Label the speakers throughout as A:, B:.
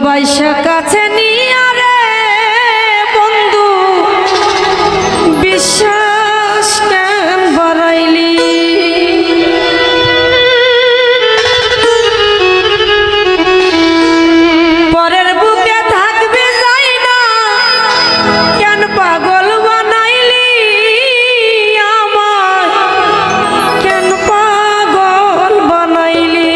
A: ভালোবাসা কাছে নিয়ে রে বন্ধু বিশ্বাস কেন বাড়াইলি পরের বুকে থাকবে যাই না কেন পাগল বানাইলি আমার কেন পাগল বানাইলি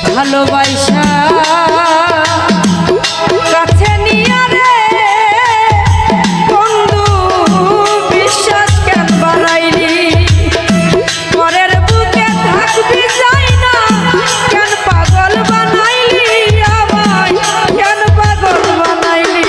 A: ভালোবাসা কাছে নিয়ে রে বন্ধু বিশ্বাস কেন বাড়াইলি পরের বুকে থাকবি যাই না কেন পাগল বানাইলি আমায় কেন পাগল বানাইলি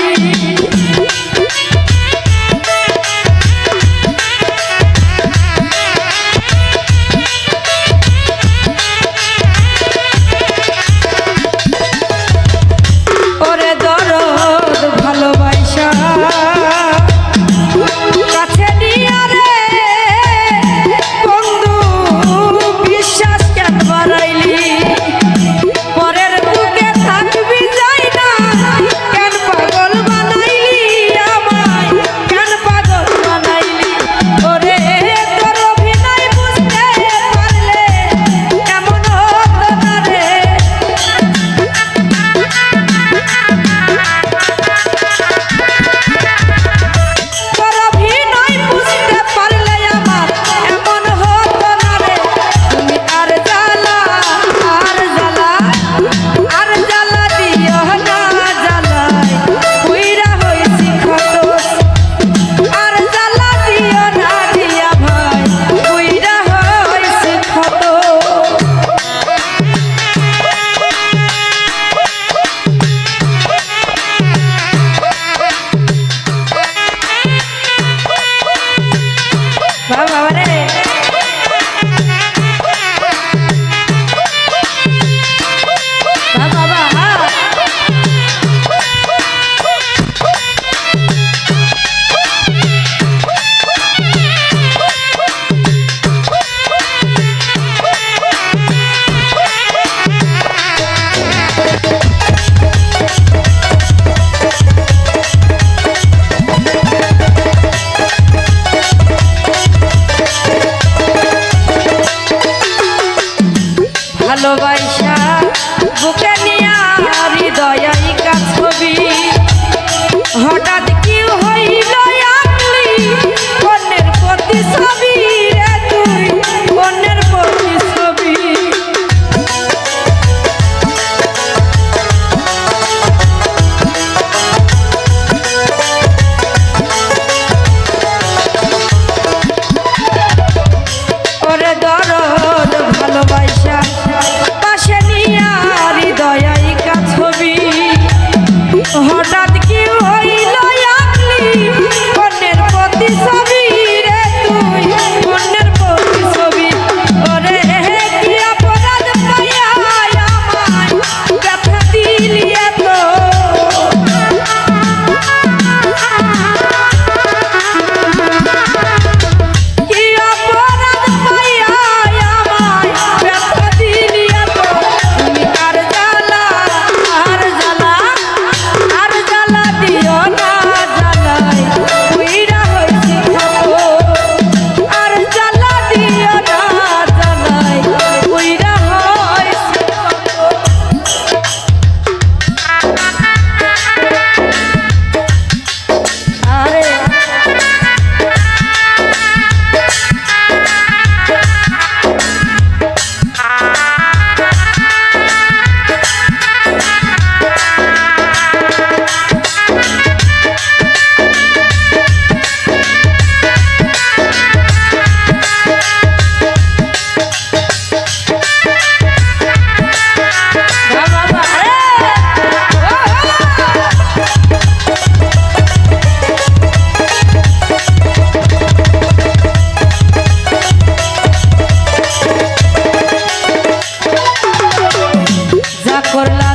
A: ভালোবাসা বুকে নিয়া হৃদয় ছবি হঠাৎ কি হইল আকলি অন্যের প্রতি ছবি রে তুই অন্যের প্রতি ছবি ওরে দরদ ভালোবাসা পাশে নিয়া হৃদয় ছবি হঠাৎ কি হইল আকলি অন্যের প্রতি ছবি রে তুই অন্যের প্রতি ছবি ওরে কি অপরাধ পাইয়া আমায় ব্যথা দিলি এত কি অপরাধ পাইয়া আমায় ব্যথা দিলি এত তুমি আর জ্বালা আর জ্বালা আর জ্বালা দিও না জ্বালাই উইরা হইছি খবর আর জ্বালা দিও না জ্বালাই উইরা হইছি খবর আরে বাবা আরে যা করলা